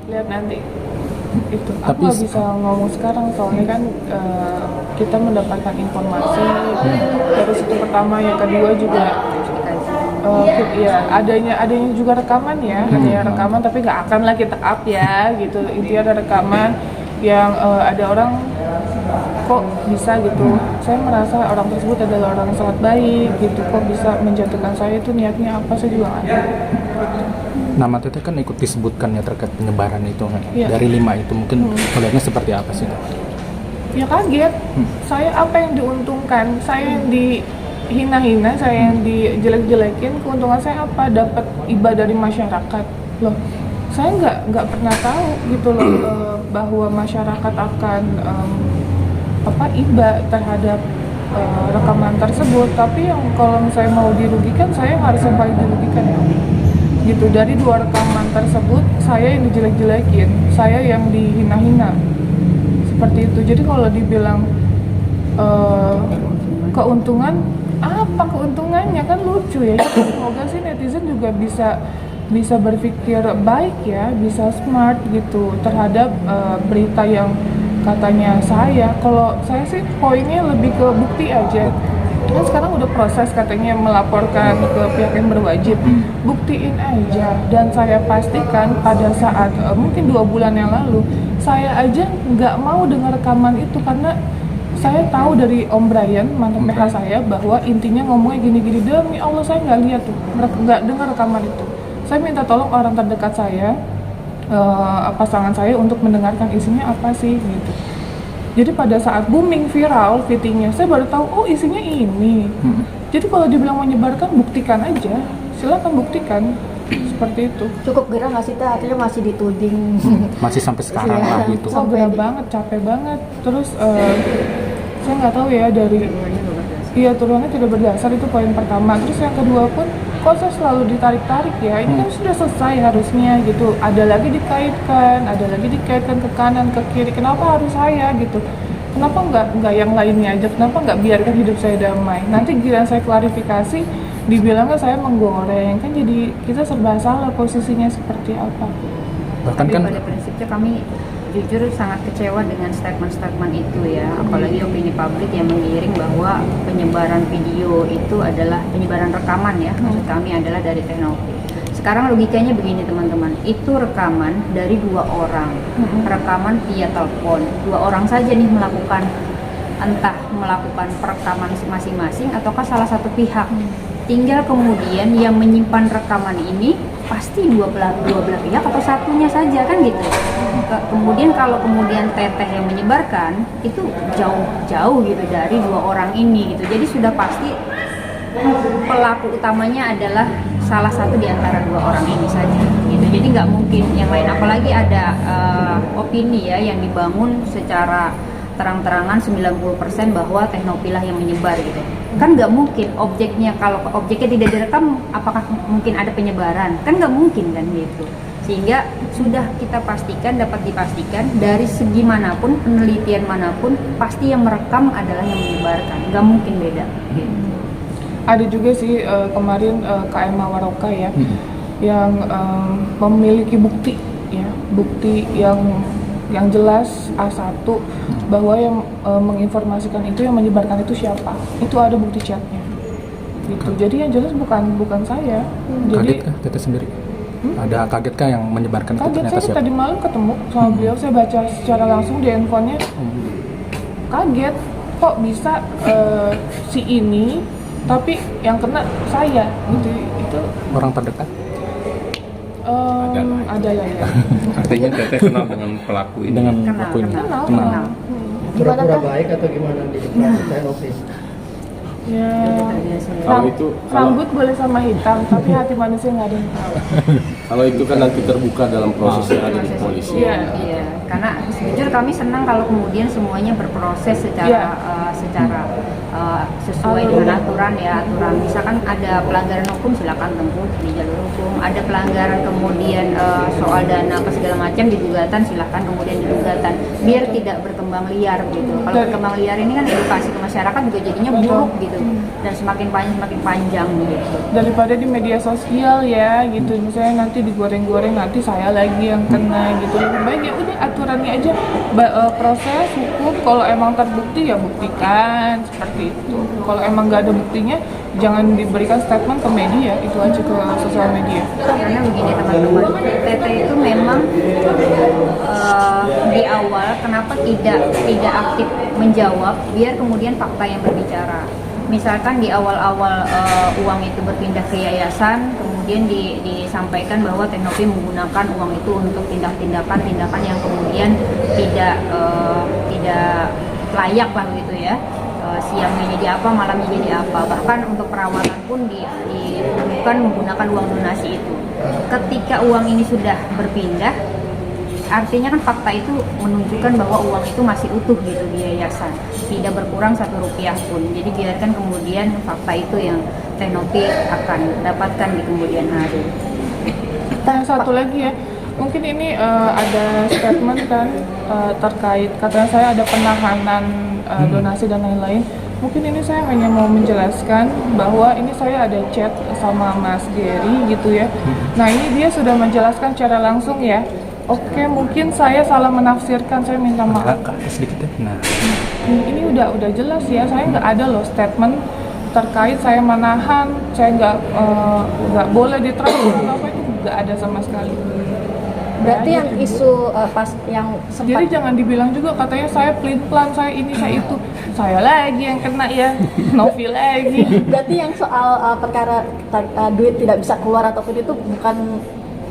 Lihat nanti itu. Aku nggak bisa ngomong sekarang soalnya kan kita mendapatkan informasi dari situ pertama, yang kedua juga ya adanya juga rekaman ya, hanya rekaman tapi nggak akan lah kita up ya gitu. Intinya ada rekaman yang ada orang kok bisa gitu. Saya merasa orang tersebut adalah orang yang sangat baik gitu, kok bisa menjatuhkan saya, itu niatnya apa saya juga nggak tahu. Nama Teteh kan ikut disebutkan ya terkait penyebaran itu kan. Ya. Dari 5 itu mungkin melihatnya seperti apa sih? Ya kaget. Saya apa yang diuntungkan? Saya yang dihina-hina, saya yang dijelek-jelekin. Keuntungan saya apa? Dapat iba dari masyarakat. Loh, saya nggak pernah tahu gitu loh bahwa masyarakat akan iba terhadap rekaman tersebut. Tapi yang kalau saya mau dirugikan, saya harus yang paling dirugikan ya. Gitu, dari 2 rekaman tersebut saya yang dijelek-jelekin, saya yang dihina-hina seperti itu. Jadi kalau dibilang keuntungan, apa keuntungannya, kan lucu ya. Semoga sih netizen juga bisa berpikir baik ya, bisa smart gitu terhadap berita yang katanya saya. Kalau saya sih poinnya lebih ke bukti aja. Kan sekarang udah proses katanya melaporkan ke pihak yang berwajib, buktiin aja. Dan saya pastikan pada saat mungkin 2 bulan yang lalu, saya aja nggak mau dengar rekaman itu karena saya tahu dari Om Brian, mantan PH saya, bahwa intinya ngomongnya gini-gini. Demi Allah saya nggak lihat tuh, nggak dengar rekaman itu. Saya minta tolong orang terdekat saya, pasangan saya, untuk mendengarkan isinya apa sih gitu. Jadi pada saat booming viral VT-nya, saya baru tahu oh isinya ini. Jadi kalau dibilang menyebarkan, buktikan aja, silakan buktikan. Seperti itu. Cukup gerah nggak sih Teh? Akhirnya masih dituding. Masih sampai sekarang lah gitu. Gerah banget, capek banget. Terus saya nggak tahu ya dari turunannya tidak berdasar, itu poin pertama. Terus yang kedua pun, kok saya selalu ditarik-tarik ya? Ini kan sudah selesai harusnya gitu. Ada lagi dikaitkan ke kanan, ke kiri. Kenapa harus saya gitu? Kenapa nggak yang lainnya aja? Kenapa nggak biarkan hidup saya damai? Nanti giliran saya klarifikasi, dibilangnya saya menggoreng. Kan jadi kita serba salah posisinya seperti apa. Bahkan kan pada prinsipnya kami jujur sangat kecewa dengan statement-statement itu ya, apalagi opini publik yang mengiring bahwa penyebaran video itu adalah penyebaran rekaman ya, maksud kami adalah dari teknologi. Sekarang logikanya begini teman-teman, itu rekaman dari 2 orang, rekaman via telepon, 2 orang saja nih melakukan, entah melakukan perekaman masing-masing ataukah salah satu pihak. Tinggal kemudian yang menyimpan rekaman ini pasti dua belah pihak atau satunya saja kan gitu. Kemudian kalau kemudian Teteh yang menyebarkan, itu jauh gitu dari 2 orang ini gitu. Jadi sudah pasti pelaku utamanya adalah salah satu di antara 2 orang ini saja gitu. Jadi nggak mungkin yang lain, apalagi ada opini ya yang dibangun secara terang-terangan 90% bahwa Teknopilah yang menyebar gitu. Kan nggak mungkin objeknya, kalau objeknya tidak direkam, apakah mungkin ada penyebaran? Kan nggak mungkin kan gitu. Sehingga sudah kita pastikan, dapat dipastikan dari segi manapun, penelitian manapun, pasti yang merekam adalah yang menyebarkan. Nggak mungkin beda gitu. Ada juga sih kemarin KM Waroka ya, yang memiliki bukti ya, bukti yang jelas A1 bahwa yang menginformasikan itu, yang menyebarkan itu siapa. Itu ada bukti chatnya gitu. Jadi yang jelas bukan saya. Kaget kah Teteh sendiri? Ada kaget kah yang menyebarkan itu ternyata saya siapa? tadi malam ketemu sama beliau, saya baca secara langsung di handphonenya. Kaget kok bisa si ini, tapi yang kena saya gitu. Itu Orang terdekat? ada ya. Artinya Teteh kenal dengan pelaku ini. Dengan Kenal, pelaku ini? Kenal. Pura-pura baik atau gimana di Teknopi? Ya, Kalau itu rambut boleh sama hitam, tapi hati manusia nggak ada yang tahu. kalau itu kan nanti terbuka dalam proses yang ada di polisi. Iya. Iya, karena jujur kami senang kalau kemudian semuanya berproses secara sesuai dengan aturan ya, aturan. Misalkan ada pelanggaran hukum silakan tempuh di jalur hukum. Ada pelanggaran kemudian soal dana apa segala macam di gugatan silakan kemudian di gugatan. Biar tidak berkembang liar gitu. Kalau berkembang liar ini kan edukasi ke masyarakat juga jadinya buruk gitu. Dan semakin panjang gitu. Daripada di media sosial ya gitu, misalnya nanti digoreng-goreng nanti saya lagi yang kena gitu, lebih baik ya udah aturannya aja, proses hukum kalau emang terbukti ya buktikan seperti itu. Kalau emang nggak ada buktinya jangan diberikan statement ke media, itu aja ke sosial media. Karena begini teman-teman, TT itu memang di awal kenapa tidak aktif menjawab biar kemudian fakta yang berbicara. Misalkan di awal-awal uang itu berpindah ke yayasan, kemudian disampaikan bahwa Teknopi menggunakan uang itu untuk tindakan yang kemudian tidak layak lah gitu ya. Siangnya jadi apa, malamnya jadi apa. Bahkan untuk perawatan pun bukan menggunakan uang donasi itu. Ketika uang ini sudah berpindah, artinya kan fakta itu menunjukkan bahwa uang itu masih utuh gitu di yayasan, tidak berkurang Rp1 pun. Jadi biarkan kemudian fakta itu yang Teknopi akan dapatkan di kemudian hari. Nah, satu lagi ya, mungkin ini ada statement kan terkait katanya saya ada penahanan donasi dan lain-lain. Mungkin ini saya hanya mau menjelaskan bahwa ini saya ada chat sama Mas Gary gitu ya. Nah ini dia sudah menjelaskan secara langsung ya. Oke, mungkin saya salah menafsirkan, saya minta maaf. Sedikit ya. Nah, Ini udah jelas ya, saya nggak ada loh statement terkait saya menahan, saya nggak boleh ditransfer apa itu nggak ada sama sekali. Berarti yang isu pas yang Jadi sempat jangan dibilang juga katanya saya pelin-pelan, saya ini, saya itu. Saya lagi yang kena ya, Novi lagi. berarti yang soal perkara duit tidak bisa keluar ataupun itu bukan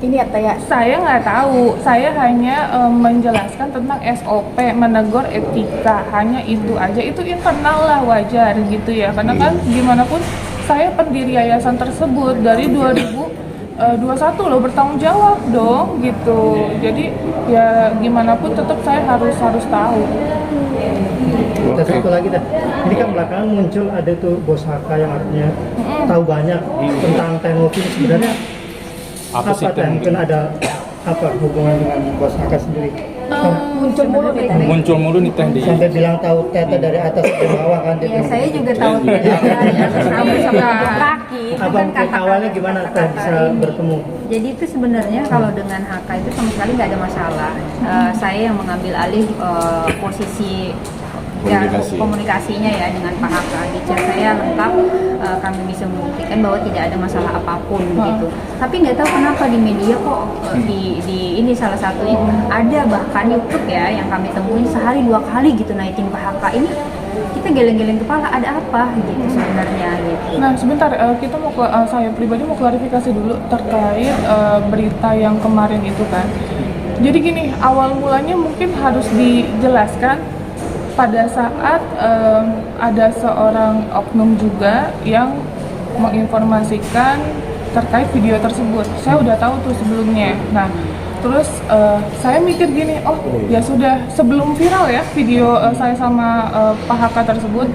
ini ya Teh ya? Saya nggak tahu, saya hanya menjelaskan tentang SOP, menegur etika, hanya itu aja. Itu internal lah, wajar gitu ya. Karena kan gimana pun saya pendiri yayasan tersebut dari 2021 loh, bertanggung jawab dong gitu. Jadi ya gimana pun tetap saya harus tahu. Dan satu lagi dah, ini kan belakangan muncul ada tuh bos HK yang artinya tahu banyak tentang Teknopi. Sebenarnya apa sih Teh? Mungkin ada apa hubungan dengan bos HK sendiri? Muncul mulu nih Teh. muncul mulu nih Teh di Sampai bilang tahu Tete dari atas ke bawah kan dia. Iya, saya juga tahu dari atas rambut sampai ujung kaki. Itu Abang kan mungkin awalnya gimana Teh bisa bertemu? Jadi itu sebenarnya kalau dengan HK itu sama sekali nggak ada masalah. Saya yang mengambil alih posisi komunikasinya ya dengan Pak HK. Di chat saya lengkap, kami bisa membuktikan bahwa tidak ada masalah apapun gitu. Tapi nggak tahu kenapa di media kok di ini salah satunya ada bahkan YouTube ya yang kami temuin sehari 2 kali gitu naikin Pak HK. Ini kita geleng-geleng kepala, ada apa gitu sebenarnya gitu. Nah sebentar, kita mau saya pribadi mau klarifikasi dulu terkait berita yang kemarin itu kan. Jadi gini, awal mulanya mungkin harus dijelaskan pada saat ada seorang oknum juga yang menginformasikan terkait video tersebut. Saya udah tahu tuh sebelumnya. Nah, terus saya mikir gini, oh ya sudah, sebelum viral ya video saya sama Pak HK tersebut,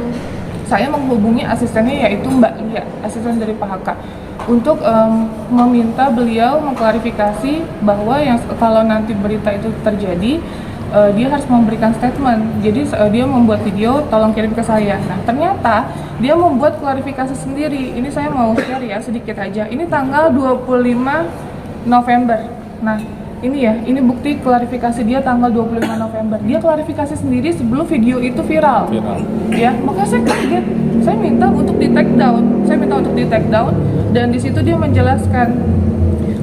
saya menghubungi asistennya yaitu Mbak Lia, asisten dari Pak HK, untuk meminta beliau mengklarifikasi bahwa yang kalau nanti berita itu terjadi, dia harus memberikan statement. Jadi dia membuat video, tolong kirim ke saya. Nah ternyata dia membuat klarifikasi sendiri. Ini saya mau share ya sedikit aja. Ini tanggal 25 November. Nah ini ya, ini bukti klarifikasi dia tanggal 25 November. Dia klarifikasi sendiri sebelum video itu viral. Ya, makanya saya kaget. Saya minta untuk di take down. Dan di situ dia menjelaskan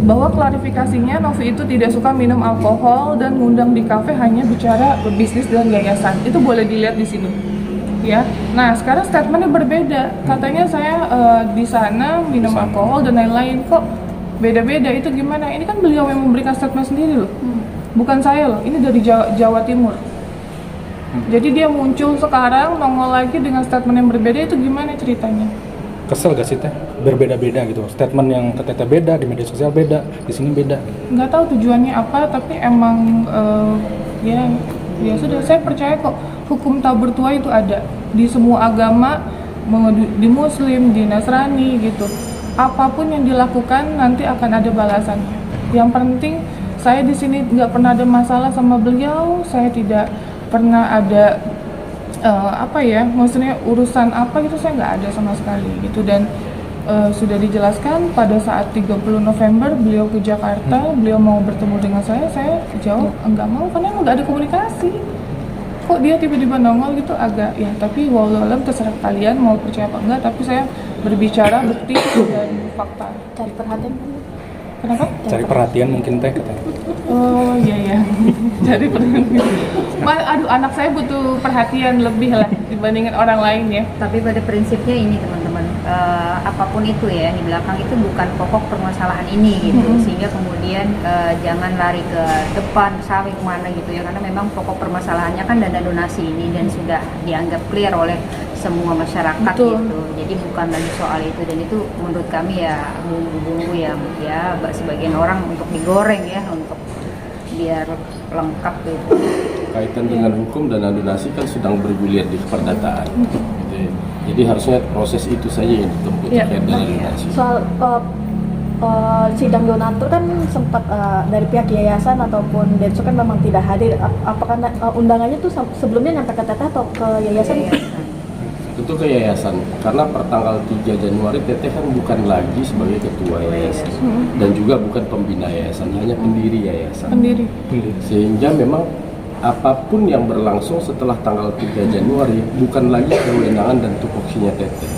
bahwa klarifikasinya Novi itu tidak suka minum alkohol dan ngundang di kafe, hanya bicara bisnis dan yayasan. Itu boleh dilihat di sini. Ya. Nah, sekarang statementnya berbeda. Katanya saya di sana minum alkohol dan lain-lain. Kok beda-beda? Itu gimana? Ini kan beliau yang memberikan statement sendiri loh. Bukan saya loh. Ini dari Jawa Timur. Jadi dia muncul sekarang nongol lagi dengan statement yang berbeda, itu gimana ceritanya? kesel gak sih Teh? Berbeda-beda gitu, statement yang ke Teteh beda, di media sosial beda, di sini beda. Nggak tahu tujuannya apa, tapi emang ya sudah, saya percaya kok hukum tak bertuah itu ada di semua agama, di Muslim, di Nasrani gitu. Apapun yang dilakukan nanti akan ada balasannya. Yang penting saya di sini nggak pernah ada masalah sama beliau, saya tidak pernah ada maksudnya urusan apa gitu, saya nggak ada sama sekali gitu. Dan sudah dijelaskan pada saat 30 November beliau ke Jakarta, beliau mau bertemu dengan saya jawab enggak mau karena emang nggak ada komunikasi. Kok dia tiba-tiba nongol gitu, agak ya, tapi wallahualam terserah kalian mau percaya apa enggak, tapi saya berbicara bukti dan fakta. Cari perhatian. Kenapa? Cari perhatian mungkin teh katanya. Oh iya cari perhatian. Aduh, anak saya butuh perhatian lebih lah dibandingin orang lain ya. Tapi pada prinsipnya ini teman-teman, apapun itu ya di belakang itu bukan pokok permasalahan ini gitu, sehingga kemudian jangan lari ke depan sampai kemana gitu ya, karena memang pokok permasalahannya kan dana donasi ini dan sudah dianggap clear oleh semua masyarakat. Betul. Gitu. Jadi bukan lagi soal itu, dan itu menurut kami ya bumbu-bumbu yang ya sebagian orang untuk digoreng ya, untuk biar lengkap gitu. Kaitan dengan hukum dana donasi kan sedang bergulir di keperdataan. Jadi harusnya proses itu saja yang ditempuh Iya. terkait dana donasi. Soal sidang donatur kan sempat dari pihak yayasan ataupun Densu kan memang tidak hadir. Apakah undangannya tuh sebelumnya nyampe ke Teteh atau ke yayasan? Tentu ke yayasan, karena pertanggal 3 Januari Teteh kan bukan lagi sebagai ketua yayasan dan juga bukan pembina yayasan, hanya pendiri yayasan. Pendiri. Sehingga memang apapun yang berlangsung setelah tanggal 3 Januari bukan lagi kewenangan dan tupoksinya Teteh.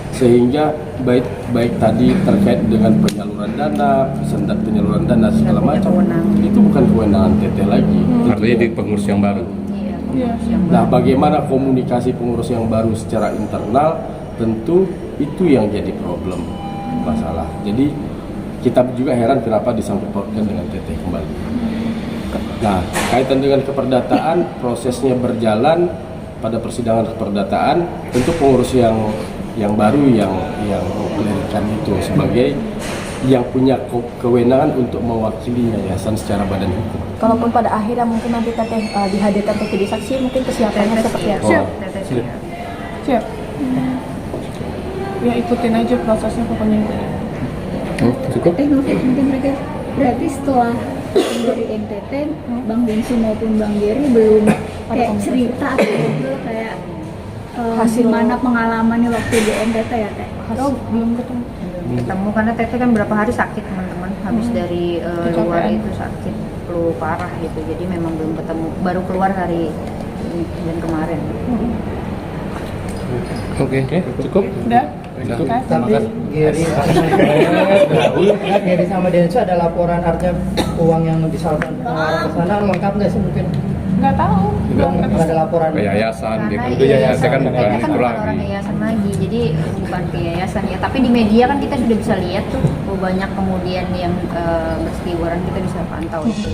Sehingga baik tadi terkait dengan penyaluran dana, penyaluran dana segala macam, itu bukan kewenangan Teteh lagi. Artinya di pengurus yang baru. Iya. Nah, bagaimana komunikasi pengurus yang baru secara internal, tentu itu yang jadi problem masalah. Jadi kita juga heran kenapa disangkut pautkan dengan Teteh kembali. Nah, kaitan dengan keperdataan, prosesnya berjalan pada persidangan keperdataan. Tentu pengurus yang baru yang mengklarikan itu sebagai yang punya kewenangan untuk mewakili yayasan secara badan hukum. Kalaupun pada akhirnya mungkin nanti Teteh dihadirkan untuk jadi saksi, mungkin kesiapannya seperti apa? Siap. Siap. Siap. Ya ikutin aja prosesnya pokoknya. Cukup? Mungkin mereka berarti setelah dari NTT, Bang Densu maupun Bang Jerry belum kayak cerita atau ngobrol kayak Hasil gimana pengalamannya waktu di NTT ya Teh? Oh, belum ketemu. Ketemu karena Teteh kan berapa hari sakit teman-teman, habis dari luar Kecapean. itu sakit flu parah gitu, jadi memang belum ketemu, baru keluar hari ini dan kemarin. Oke, cukup. Udah? Cukup. Tapi Geri Geri sama Densu ada laporan artinya uang yang disalurkan ke sana lengkap nggak sih mungkin? Nggak tahu. Belum Nggak ketemu. ada laporan. Ke yayasan gitu. Karena Itu yayasan kan bukan Teteh itu bukan lagi. orang yayasan lagi, jadi bukan ke yayasan ya. Tapi di media kan kita sudah bisa lihat tuh banyak kemudian yang berseliweran, kita bisa pantau itu.